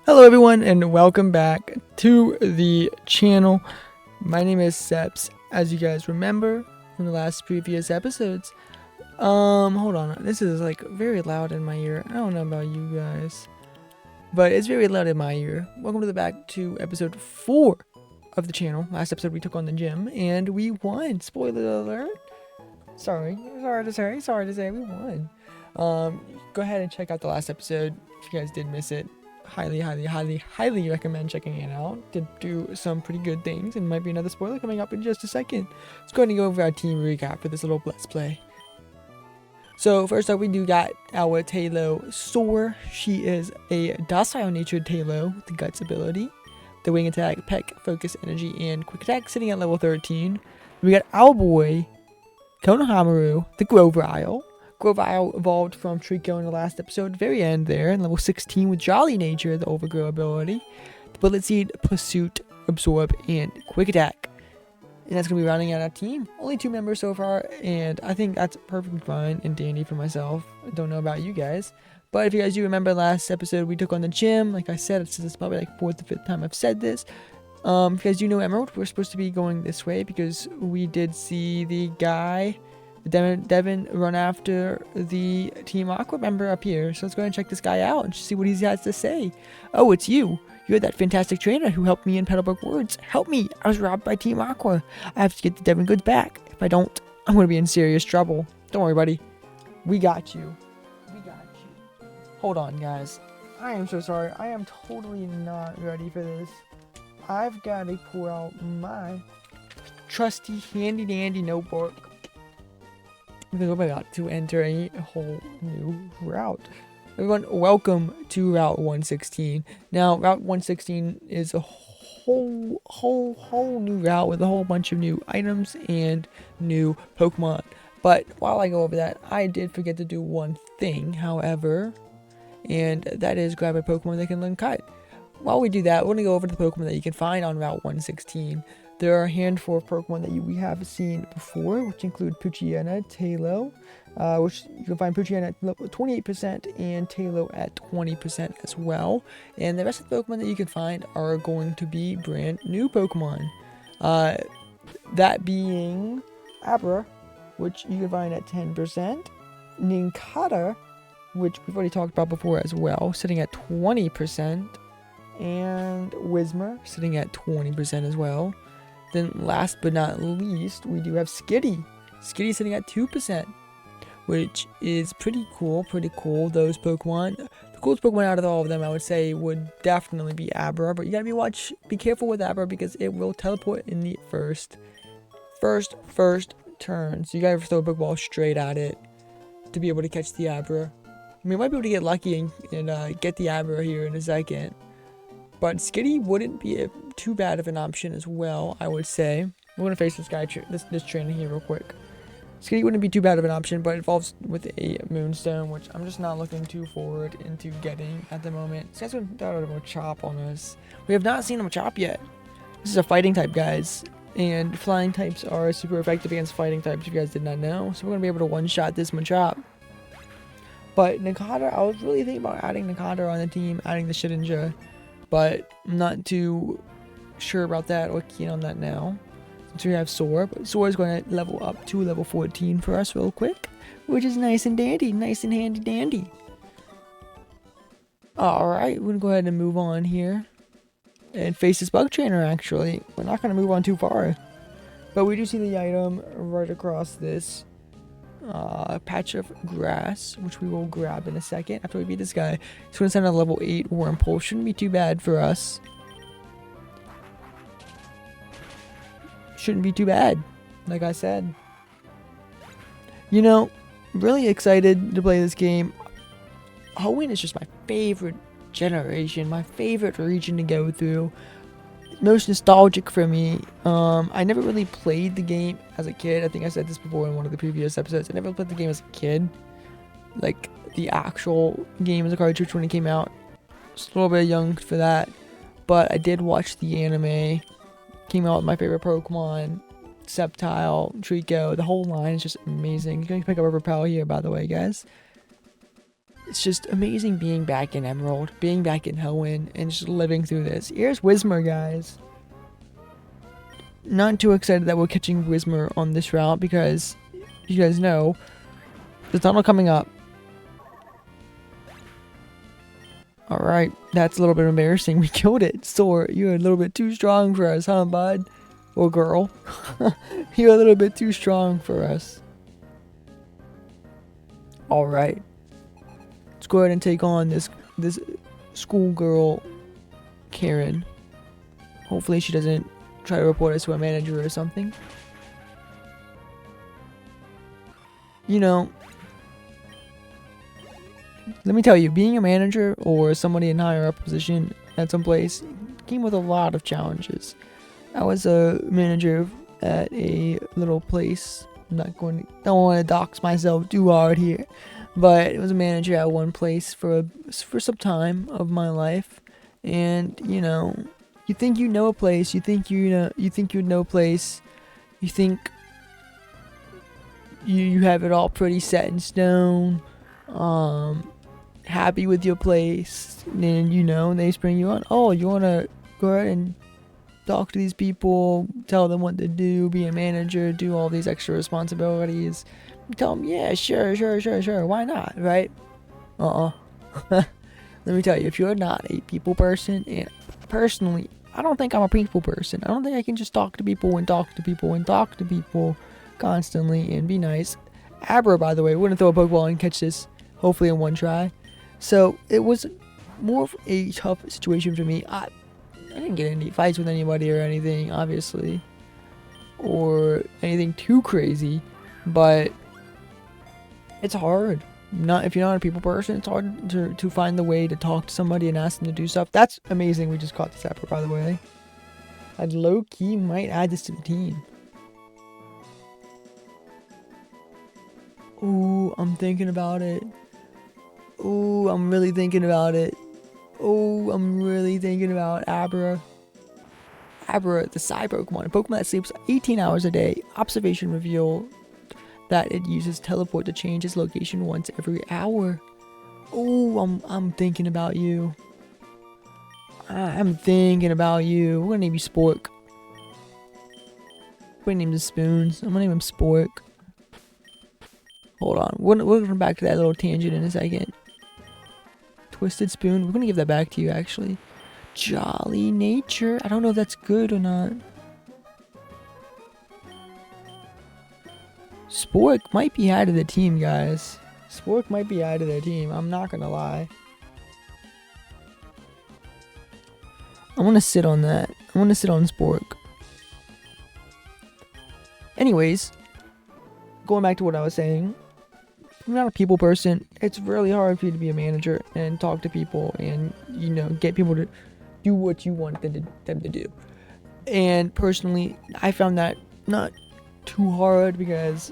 Hello everyone and welcome back to the channel. My name is Scepts, as you guys remember from the last previous episodes. Hold on, this is like very loud in my ear. I don't know about you guys, but it's very loud in my ear. Welcome to the back to episode 4 of the channel. Last episode we took on the gym and we won. Spoiler alert. Sorry to say we won. Go ahead and check out the last episode if you guys did miss it. Highly recommend checking it out. Did do some pretty good things, and might be another spoiler coming up in just a second. Let's go ahead and go over our team recap for this little let's play. So first up, we do got our Talo Soar. She is a docile natured Talo with the Guts ability, the Wing Attack, Peck, Focus, Energy, and Quick Attack sitting at level 13. We got our boy Konohamaru, the Grovile. Grovile evolved from Trico in the last episode, very end there, in level 16 with Jolly Nature, the Overgrow ability, the Bullet Seed, Pursuit, Absorb, and Quick Attack. And that's going to be rounding out our team. Only 2 members so far, and I think that's perfectly fine and dandy for myself. I don't know about you guys. But if you guys do remember last episode, we took on the gym. Like I said, it's probably like 4th or 5th time I've said this. If you guys do know Emerald, we're supposed to be going this way because we did see the guy... Devon run after the Team Aqua member up here. So let's go ahead and check this guy out and see what he has to say. Oh, it's you. You're that fantastic trainer who helped me in Petalburg Woods. Help me. I was robbed by Team Aqua. I have to get the Devon goods back. If I don't, I'm going to be in serious trouble. Don't worry, buddy. We got you. We got you. Hold on, guys. I am so sorry. I am totally not ready for this. I've got to pull out my trusty handy-dandy notebook. Because we're about to enter a whole new route. Everyone, welcome to Route 116. Now, Route 116 is a whole new route with a whole bunch of new items and new Pokemon. But while I go over that, I did forget to do one thing, however, and that is grab a Pokemon that can learn Cut. While we do that, we're going to go over to the Pokemon that you can find on Route 116. There are a handful of Pokemon that we have seen before, which include Poochyena, Talo, which you can find Poochyena at 28% and Talo at 20% as well. And the rest of the Pokemon that you can find are going to be brand new Pokemon. That being Abra, which you can find at 10%, Nincada, which we've already talked about before as well, sitting at 20%, and Whismur, sitting at 20% as well. Then last but not least, we do have Skitty. Skitty sitting at 2%, which is pretty cool. Those Pokemon. The coolest Pokemon out of all of them, I would say, would definitely be Abra. But you gotta be careful with Abra because it will teleport in the first turn. So you gotta throw a Pokeball straight at it to be able to catch the Abra. I mean, you might be able to get lucky and get the Abra here in a second. But Skitty wouldn't be too bad of an option as well, I would say. We're going to face this guy, this trainer here real quick. Skitty wouldn't be too bad of an option, but it evolves with a Moonstone, which I'm just not looking too forward into getting at the moment. This guy's going to start a Chop on us. We have not seen him Chop yet. This is a fighting type, guys. And flying types are super effective against fighting types, if you guys did not know. So we're going to be able to one-shot this Machop. But Nincada, I was really thinking about adding Nincada on the team, adding the Shedinja. But I'm not too sure about that or keen on that now. Since we have Soar. But Soar is going to level up to level 14 for us real quick. Which is nice and dandy. Nice and handy dandy. Alright, we're going to go ahead and move on here. And face this Bug Trainer actually. We're not going to move on too far. But we do see the item right across this patch of grass, which we will grab in a second after we beat this guy. He's going to send a level 8 War Impulse. Shouldn't be too bad for us. Shouldn't be too bad, like I said. You know, really excited to play this game. Hoenn is just my favorite generation, my favorite region to go through. Most nostalgic for me. I never really played the game as a kid. I think I said this before in one of the previous episodes. I never played the game as a kid. Like, the actual game as a cartridge when it came out. Just a little bit young for that. But I did watch the anime. Came out with my favorite Pokemon. Sceptile, Trico. The whole line is just amazing. You're going to pick up a Repel here, by the way, guys. it's just amazing being back in Emerald, being back in Hoenn, and just living through this. Here's Whismur, guys. Not too excited that we're catching Whismur on this route because you guys know the tunnel coming up. Alright, that's a little bit embarrassing. We killed it. Sore, you're a little bit too strong for us, huh, bud? Or girl. You're a little bit too strong for us. Alright. Let's go ahead and take on this schoolgirl, Karen. Hopefully she doesn't try to report us to a manager or something. You know, let me tell you, being a manager or somebody in higher up position at some place came with a lot of challenges. I was a manager at a little place. Don't want to dox myself too hard here, but it was a manager at one place for some time of my life, and you know, you think you know a place, you think you know a place, you think you have it all pretty set in stone, happy with your place, and you know, they spring you on. Oh, you want to go ahead and talk to these people, tell them what to do, be a manager, do all these extra responsibilities. Tell them, yeah, sure, why not, right? Let me tell you, if you're not a people person, and personally, I don't think I'm a people person. I don't think I can just talk to people and talk to people and talk to people constantly and be nice. Abra, by the way, we're gonna throw a Pokeball and catch this, hopefully in one try. So it was more of a tough situation for me. I didn't get any fights with anybody or anything, obviously, or anything too crazy, but it's hard. If you're not a people person, it's hard to find the way to talk to somebody and ask them to do stuff. That's amazing. We just caught this apple, by the way. I low-key might add this to the team. Ooh, I'm thinking about it. Ooh, I'm really thinking about it. Oh, I'm really thinking about Abra. Abra, the Psy Pokemon. A Pokemon that sleeps 18 hours a day. Observation reveal that it uses teleport to change its location once every hour. Oh, I'm thinking about you. I'm thinking about you. We're gonna name you Spork. We're gonna name the Spoons. I'm gonna name him Spork. Hold on. We're gonna come back to that little tangent in a second. Twisted Spoon. We're gonna give that back to you, actually. Jolly Nature. I don't know if that's good or not. Spork might be out of the team, guys. Spork might be out of the team. I'm not gonna lie. I want to sit on that. I want to sit on Spork. Anyways, going back to what I was saying. If you're not a people person, it's really hard for you to be a manager and talk to people and, you know, get people to do what you want them to do. And personally, I found that not too hard because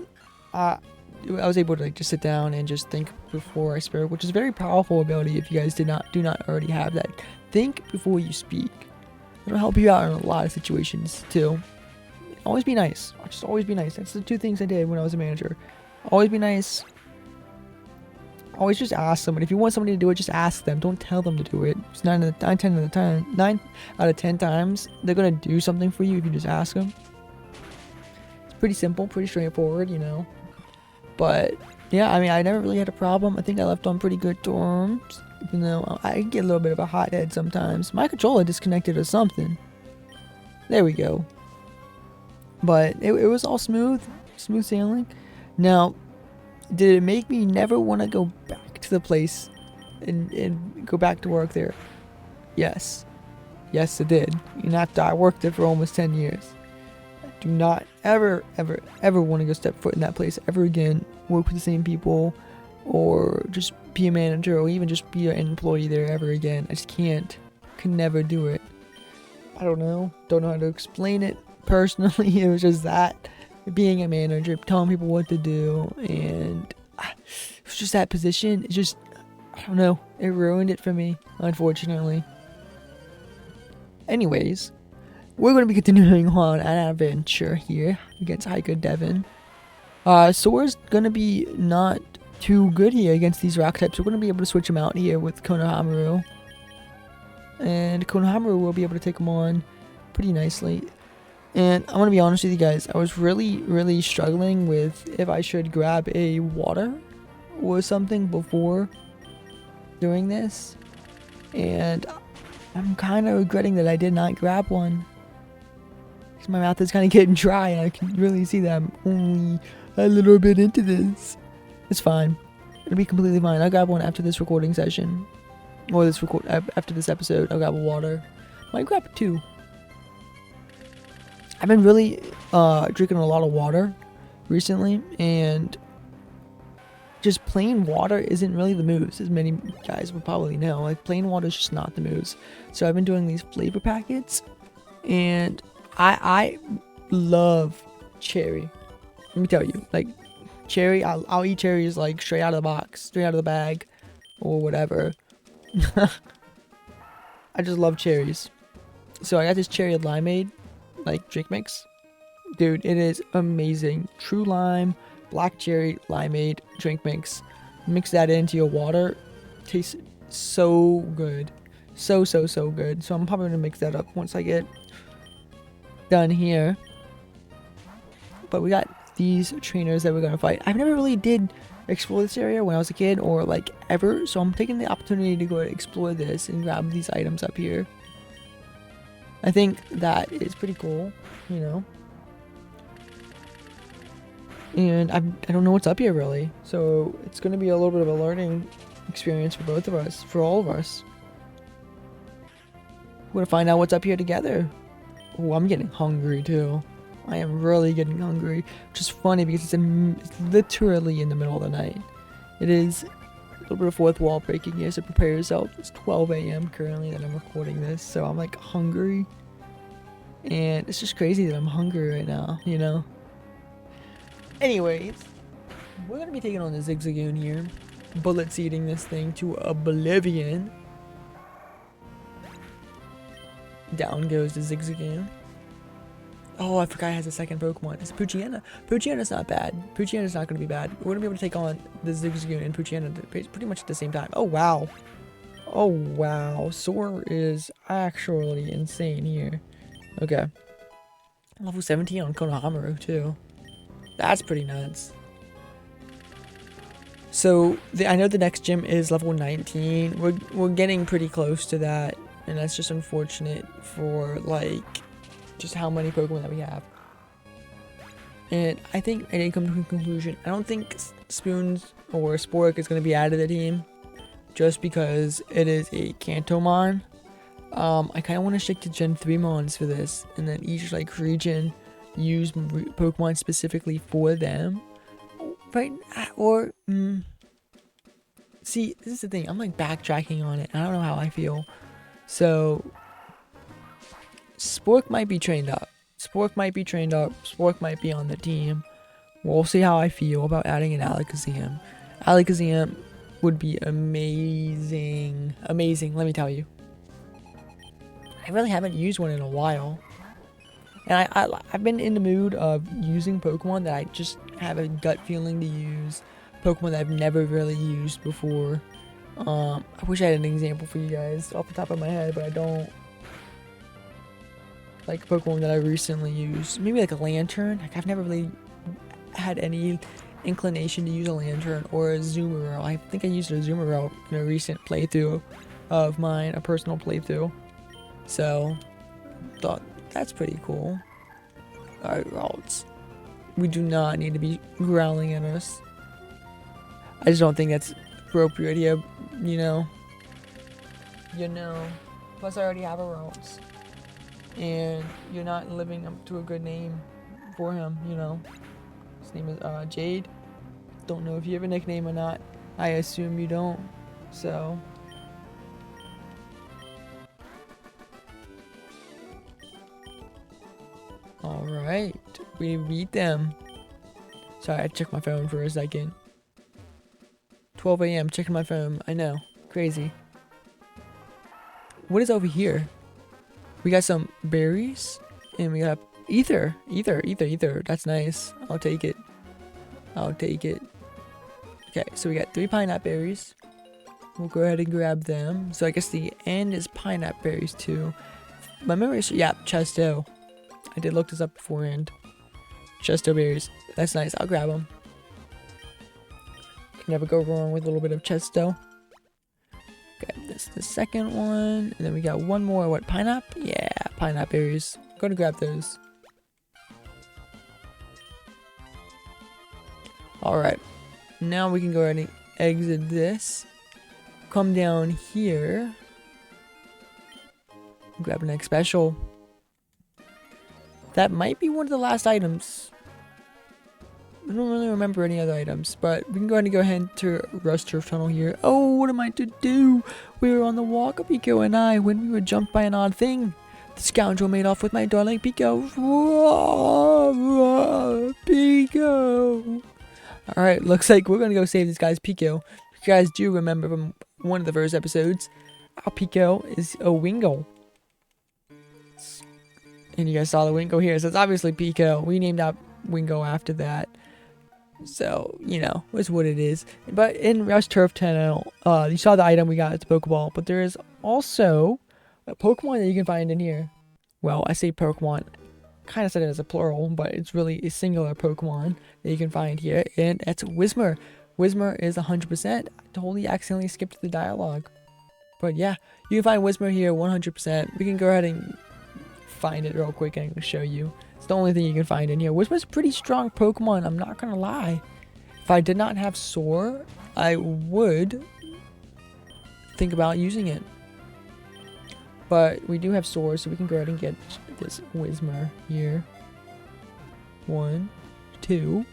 I was able to just sit down and just think before I spoke, which is a very powerful ability if you guys do not already have that. Think before you speak. It'll help you out in a lot of situations too. Always be nice. Just always be nice. That's the two things I did when I was a manager. Always be nice. Always just ask somebody. If you want somebody to do it, just ask them. Don't tell them to do it. It's 9 out of 10 times they're gonna do something for you if you just ask them. It's pretty simple, pretty straightforward, you know. But yeah, I mean, I never really had a problem. I think I left on pretty good terms, even though I get a little bit of a hothead sometimes. My controller disconnected or something. There we go. But it was all smooth sailing. Now, did it make me never want to go back to the place and go back to work there? Yes. Yes, it did. And after I worked there for almost 10 years. I do not ever want to go step foot in that place ever again, work with the same people, or just be a manager, or even just be an employee there ever again. I just can't. Could never do it. I don't know how to explain it. Personally, it was just that. Being a manager, telling people what to do, and it was just that position. It just, I don't know, it ruined it for me, unfortunately. Anyways, we're going to be continuing on an adventure here against Devon. Sora's going to be not too good here against these rock types. We're going to be able to switch them out here with Konohamaru. And Konohamaru will be able to take them on pretty nicely. And I'm going to be honest with you guys. I was really struggling with if I should grab a water or something before doing this. And I'm kind of regretting that I did not grab one. Because my mouth is kind of getting dry and I can really see that I'm only a little bit into this. It's fine. It'll be completely fine. I'll grab one after this recording session. Or after this episode. I'll grab a water. Might grab two. I've been really drinking a lot of water recently, and just plain water isn't really the moves, as many guys will probably know. Like, plain water is just not the moves. So I've been doing these flavor packets, and I love cherry. Let me tell you, like, cherry, I'll eat cherries like straight out of the box, straight out of the bag, or whatever. I just love cherries. So I got this cherry limeade, like, drink mix. Dude, it is amazing. True lime, black cherry, limeade, drink mix. Mix that into your water. Tastes so good. So good. So I'm probably going to mix that up once I get done here. But we got these trainers that we're going to fight. I've never really did explore this area when I was a kid, or like ever. So I'm taking the opportunity to go explore this and grab these items up here. I think that is pretty cool, you know. And I don't know what's up here really. So it's going to be a little bit of a learning experience for both of us, for all of us. We're going to find out what's up here together. Oh, I'm getting hungry too. I am really getting hungry, which is funny because it's literally in the middle of the night. It is a little bit of fourth wall breaking here, so prepare yourself. It's 12 a.m. currently that I'm recording this, so I'm like hungry. And it's just crazy that I'm hungry right now, you know? Anyways, we're going to be taking on the Zigzagoon here. Bullet seeding this thing to oblivion. Down goes the Zigzagoon. Oh, I forgot it has a second Pokemon. It's Poochyena. Poochyena's not bad. Poochyena's not going to be bad. We're going to be able to take on the Zigzagoon and Poochyena pretty much at the same time. Oh, wow. Oh, wow. Soar is actually insane here. Okay. Level 17 on Konohamaru, too. That's pretty nuts. So, I know the next gym is level 19. We're getting pretty close to that. And that's just unfortunate for, like, just how many Pokemon that we have. And I think I did come to a conclusion. I don't think Spoons or Spork is going to be out of the team, just because it is a Kantomon. I kind of want to stick to Gen 3 Mons for this, and then each like region use Pokemon specifically for them, right? Or see, this is the thing. I'm like backtracking on it. I don't know how I feel. So Spork might be trained up. Spork might be trained up. Spork might be on the team. We'll see how I feel about adding an Alakazam. Alakazam would be amazing. Amazing, let me tell you. I really haven't used one in a while. And I've been in the mood of using Pokemon that I just have a gut feeling to use. Pokemon that I've never really used before. I wish I had an example for you guys off the top of my head, but I don't. Like Pokemon that I recently used. Maybe like a Lantern. Like I've never really had any inclination to use a Lantern or a Zoomerl. I think I used a Zoomerl in a recent playthrough of mine, a personal playthrough. So, thought that's pretty cool. Alright, Ralts. We do not need to be growling at us. I just don't think that's appropriate here, you know. Plus I already have a Ralts. And you're not living up to a good name for him, you know. His name is Jade. Don't know if you have a nickname or not. I assume you don't. So. Alright. We beat them. Sorry, I checked my phone for a second. 12 a.m. checking my phone. I know. Crazy. What is over here? We got some berries, and we got ether. Ether. That's nice. I'll take it. Okay, Okay, so we got 3 pineapple berries. We'll go ahead and grab them. So I guess the end is pineapple berries too. My memory is, yeah, chesto. I did look this up beforehand. Chesto berries. That's nice. I'll grab them. Can never go wrong with a little bit of chesto. Okay, this is the second one. And then we got one more. What, pineapple? Yeah, pineapple berries. I'm going to grab those. Alright. Now we can go ahead and exit this. Come down here. Grab an egg special. That might be one of the last items. I don't really remember any other items, but we can go ahead to Rust Turf Tunnel here. Oh, what am I to do? We were on the walk, Pico and I, when we were jumped by an odd thing. The scoundrel made off with my darling Pico. Pico. Alright, looks like we're gonna go save this guy's Pico. If you guys do remember from one of the first episodes, our Pico is a Wingo. And you guys saw the Wingo here, so it's obviously Pico. We named our Wingo after that. So, you know, it's what it is. But in Rust Turf Tunnel, you saw the item we got at the Pokeball, but there is also a Pokemon that you can find in here. Well, I say Pokemon, kind of said it as a plural, but it's really a singular Pokemon that you can find here, and that's Whismur. Whismur is 100%. I totally accidentally skipped the dialogue. But yeah, you can find Whismur here 100%. We can go ahead and find it real quick and show you. It's the only thing you can find in here. Whismur's a pretty strong Pokemon, I'm not gonna lie. If I did not have Soar, I would think about using it. But we do have Soar, so we can go ahead and get this Whismur here. 1, 2,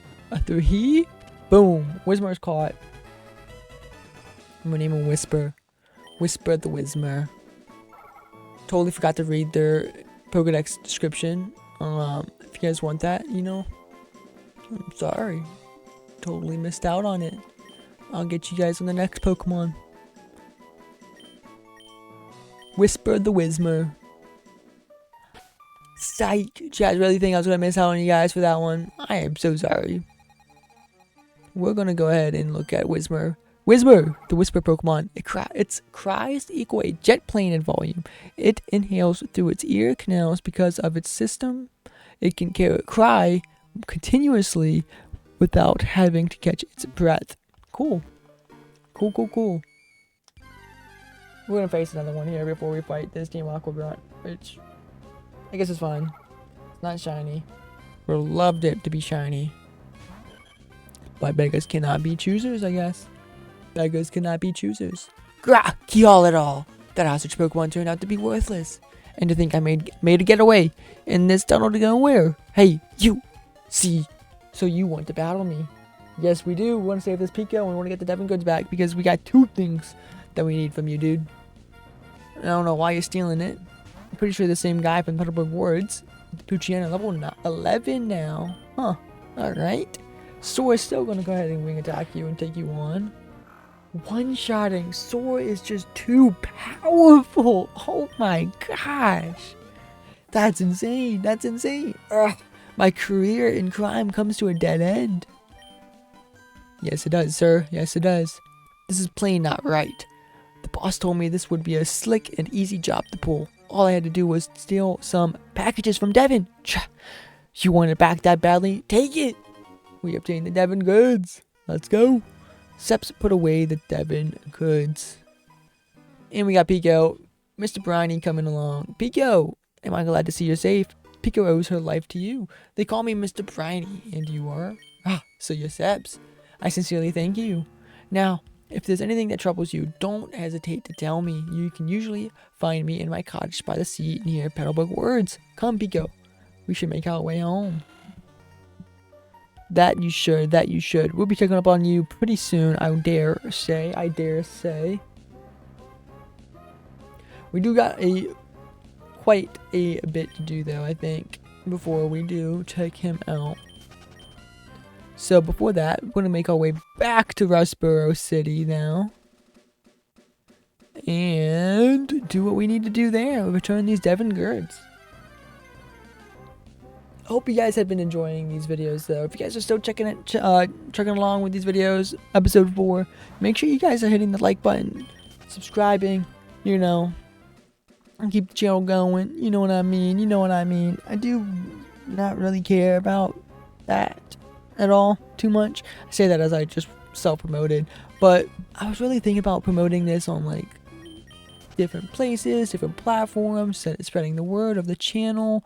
3. Boom! Whismur's caught. I'm gonna name him Whisper. Whisper the Whismur. Totally forgot to read their Pokedex description. If you guys want that, you know, I'm sorry. Totally missed out on it. I'll get you guys on the next Pokemon. Whisper the Whismur. Psych! Did you guys really think I was gonna miss out on you guys for that one? I am so sorry. We're gonna go ahead and look at Whismur. Whismur, the Whisper Pokemon. Its cries equal a jet plane in volume. It inhales through its ear canals because of its system. It can cry continuously without having to catch its breath. Cool. Cool, cool, cool. We're gonna face another one here before we fight this Team Aqua grunt, which I guess is fine. It's not shiny. We'd loved it to be shiny. But beggars cannot be choosers, I guess. Beggars cannot be choosers. Grah! KEHAUL it all! That ostrich Pokemon turned out to be worthless. And to think I made a getaway in this tunnel to go where? Hey, you! See? So you want to battle me? Yes, we do. We want to save this Pico and we want to get the Devon goods back because we got 2 things that we need from you, dude. I don't know why you're stealing it. I'm pretty sure the same guy from Petalburg Wards. Puchiana level 11 now. Huh. Alright. Soar is still going to go ahead and wing attack you and take you on. One-shotting. Soar is just too powerful. Oh my gosh. That's insane. That's insane. Ugh. My career in crime comes to a dead end. Yes, it does, sir. Yes, it does. This is plain not right. The boss told me this would be a slick and easy job to pull. All I had to do was steal some packages from Devon. You want it back that badly? Take it! We obtained the Devon goods. Let's go. Scepts put away the Devon goods. And we got Pico. Mr. Briny coming along. Pico! Am I glad to see you're safe? Pico owes her life to you. They call me Mr. Briny, and you are? Ah, so you're Scepts. I sincerely thank you. Now, if there's anything that troubles you, don't hesitate to tell me. You can usually find me in my cottage by the sea near Petalburg Wards. Come, Pico. We should make our way home. That you should. That you should. We'll be checking up on you pretty soon, I dare say. We do got quite a bit to do, though, I think, before we do check him out. So before that, we're going to make our way back to Rustboro City now. And do what we need to do there. Return these Devon goods. hope you guys have been enjoying these videos, though. If you guys are still checking along with these videos, episode 4, make sure you guys are hitting the like button, subscribing, you know, and keep the channel going. You know what I mean? You know what I mean? I do not really care about that at all too much. I say that as I just self-promoted, but I was really thinking about promoting this on like different places, different platforms, spreading the word of the channel,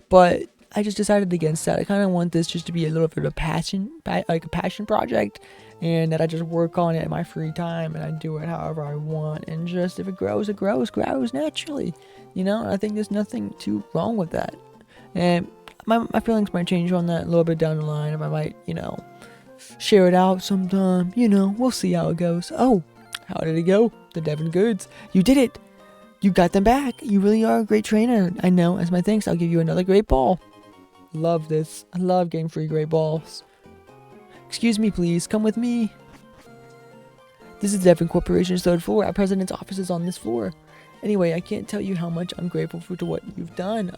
but I just decided against that. I kind of want this just to be a little bit of a passion, like a passion project, and that I just work on it in my free time and I do it however I want, and just if it grows naturally, you know. I think there's nothing too wrong with that, and my feelings might change on that a little bit down the line, if I might, you know, share it out sometime, you know. We'll see how it goes. Oh, how did it go? The Devon goods. You did it. You got them back. You really are a great trainer. I know. As my thanks, I'll give you another great ball. Love this. I love getting free great balls. Excuse me, please. Come with me. This is Devon Corporation's 3rd floor. Our president's office is on this floor. Anyway, I can't tell you how much I'm grateful for to what you've done.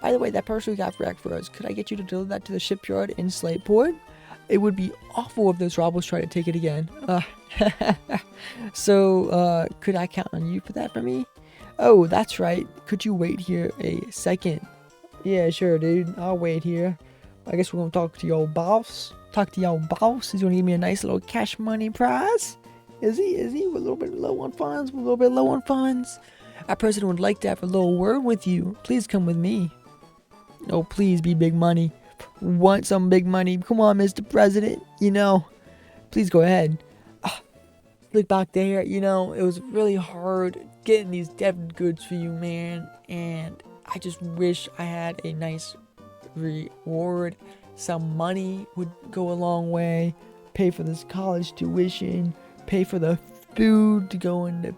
By the way, that parcel you got back for us, could I get you to deliver that to the shipyard in Slateport? It would be awful if those robbers try to take it again. So, could I count on you for that for me? Oh, that's right. Could you wait here a second? Yeah, sure, dude. I'll wait here. I guess we're gonna talk to your old boss. He's gonna give me a nice little cash money prize. Is he? We're a little bit low on funds. Our president would like to have a little word with you. Please come with me. Oh, please be big money. Want some big money? Come on, Mr. President. You know, please go ahead. Look back there. You know, it was really hard getting these Devon goods for you, man. And I just wish I had a nice reward. Some money would go a long way. Pay for this college tuition. Pay for the food to go in the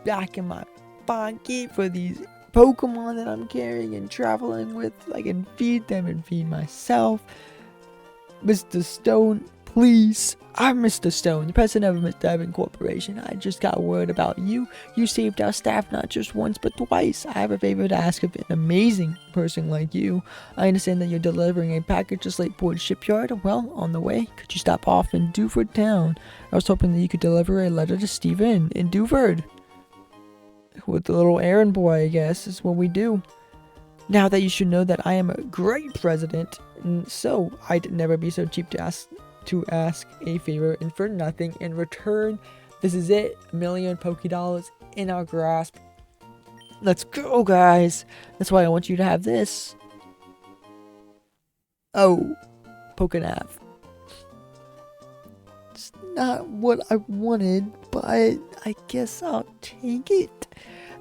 back in my pocket for these Pokemon that I'm carrying and traveling with. I can feed them and feed myself. Mr. Stone, please. I'm Mr. Stone, the president of Devon Corporation. I just got word about you. You saved our staff not just once but twice. I have a favor to ask of an amazing person like you. I understand that you're delivering a package to Slateport Shipyard. Well, on the way, could you stop off in Dewford Town? I was hoping that you could deliver a letter to Steven in Dewford. With the little errand boy, I guess, is what we do. Now that you should know that I am a great president, so I'd never be so cheap to ask a favor, and for nothing in return. This is it. $1 million Pokédollars in our grasp. Let's go, guys. That's why I want you to have this. Oh, Pokénav. It's not what I wanted, but I guess I'll take it.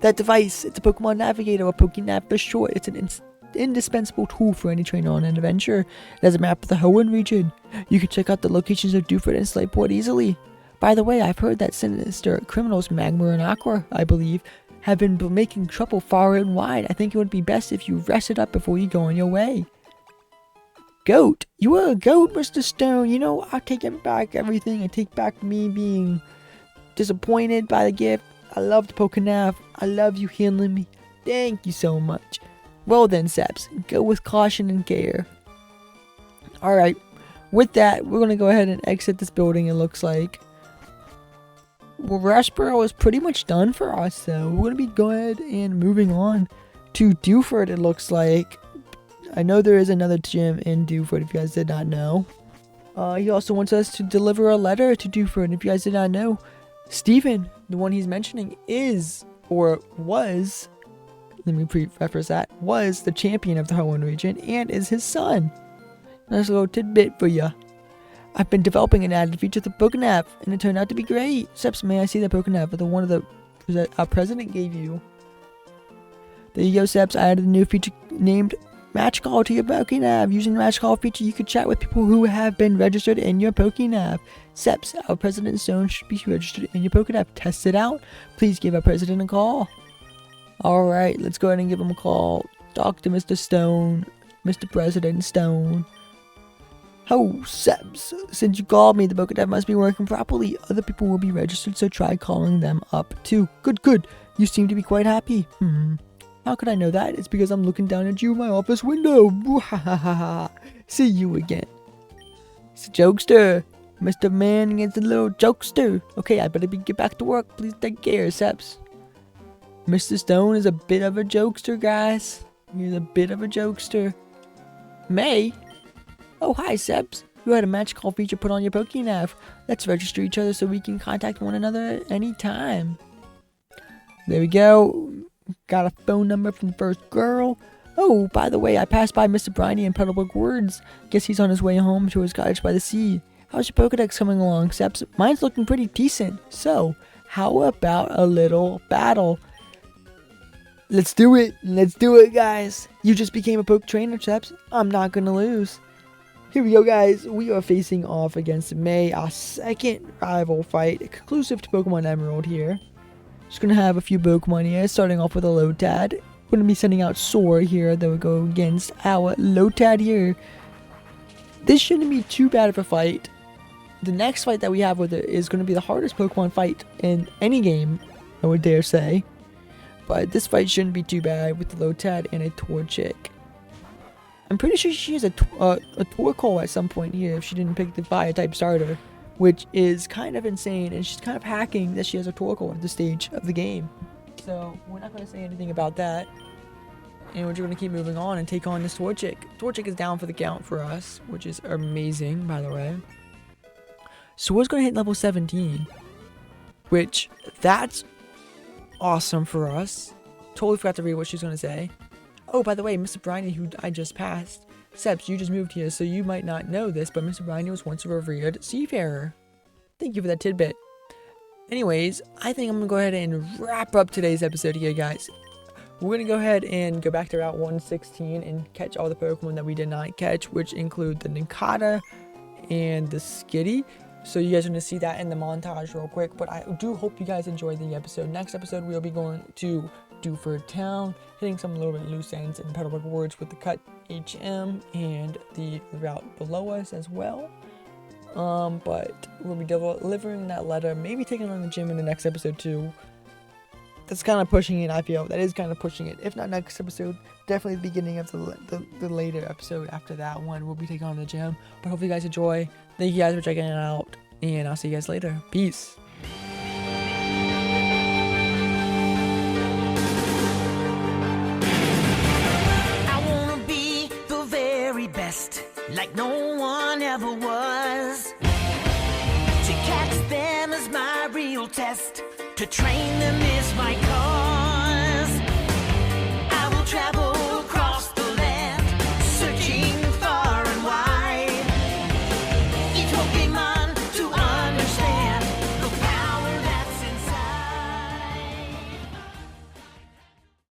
That device, it's a Pokemon Navigator, or Pokénav for short. It's an indispensable tool for any trainer on an adventure. It has a map of the Hoenn region. You can check out the locations of Dewford and Slateport easily. By the way, I've heard that sinister criminals Magma and Aqua, I believe, have been making trouble far and wide. I think it would be best if you rested up before you go on your way. Goat? You are a goat, Mr. Stone. You know, I take back everything. I take back me being disappointed by the gift. I loved Pokénav. I love you handling me. Thank you so much. Well then, Scepts, go with caution and care. Alright, with that, we're going to go ahead and exit this building, it looks like. Well, Rashboro is pretty much done for us, so we're going to be going and moving on to Dewford, it looks like. I know there is another gym in Dewford, if you guys did not know. He also wants us to deliver a letter to Dewford, if you guys did not know. Steven, the one he's mentioning, is, or was, let me preface that, was the champion of the Hoenn region and is his son. Nice little tidbit for you. I've been developing an added feature to the Pokénav, and it turned out to be great. Scepts, may I see the Pokénav, the one of the that our president gave you? There you go, Scepts. I added a new feature named Match Call to your Pokénav. Using the Match Call feature, you can chat with people who have been registered in your Pokénav. Scepts, our President's Zone should be registered in your Pokénav. Test it out. Please give our president a call. Alright, let's go ahead and give him a call. Talk to Mr. Stone. Mr. President Stone. Oh, Scepts, since you called me, the Pokédev must be working properly. Other people will be registered, so try calling them up too. Good. You seem to be quite happy. How could I know that? It's because I'm looking down at you in my office window. See you again. It's a jokester. Mr. Man is a little jokester. Okay, I better get back to work. Please take care, Scepts. Mr. Stone is a bit of a jokester, guys. He's a bit of a jokester. May? Oh, hi, Scepts. You had a magical feature put on your Pokénav. Let's register each other so we can contact one another at any time. There we go. Got a phone number from the first girl. Oh, by the way, I passed by Mr. Briny in Petalburg Woods. Guess he's on his way home to his cottage by the sea. How's your Pokedex coming along, Scepts? Mine's looking pretty decent. So, how about a little battle? Let's do it. Let's do it, guys. You just became a Poke Trainer, Scepts. I'm not going to lose. Here we go, guys. We are facing off against May, our second rival fight, exclusive to Pokemon Emerald here. Just going to have a few Pokemon here, starting off with a Lotad. We're going to be sending out Soar here that will go against our Lotad here. This shouldn't be too bad of a fight. The next fight that we have with it is going to be the hardest Pokemon fight in any game, I would dare say. But this fight shouldn't be too bad with the Lotad and a Torchic. I'm pretty sure she has a Torkoal at some point here if she didn't pick the Fire-type starter, which is kind of insane, and she's kind of hacking that she has a Torkoal at this stage of the game. So we're not going to say anything about that, and we're just going to keep moving on and take on this Torchic. Torchic is down for the count for us, which is amazing, by the way. So we're going to hit level 17, which that's awesome for us. Totally forgot to read what she's going to say. Oh, by the way, Mr. Briny, who I just passed. Scepts, you just moved here, so you might not know this, but Mr. Briny was once a revered seafarer. Thank you for that tidbit. Anyways, I think I'm going to go ahead and wrap up today's episode here, guys. We're going to go ahead and go back to Route 116 and catch all the Pokemon that we did not catch, which include the Nincada and the Skitty. So you guys are going to see that in the montage real quick, but I do hope you guys enjoyed the episode. Next episode, we'll be going to Dewford Town, hitting some little bit loose ends in Petalburg Woods with the Cut HM and the route below us as well. But we'll be delivering that letter, maybe taking on the gym in the next episode too. That's kind of pushing it, I feel. That is kind of pushing it. If not next episode, definitely the beginning of the later episode after that one, we'll be taking on the gym. But hopefully you guys enjoy. Thank you guys for checking it out, and I'll see you guys later. Peace. Like no one ever was. To catch them is my real test. To train them is my cause.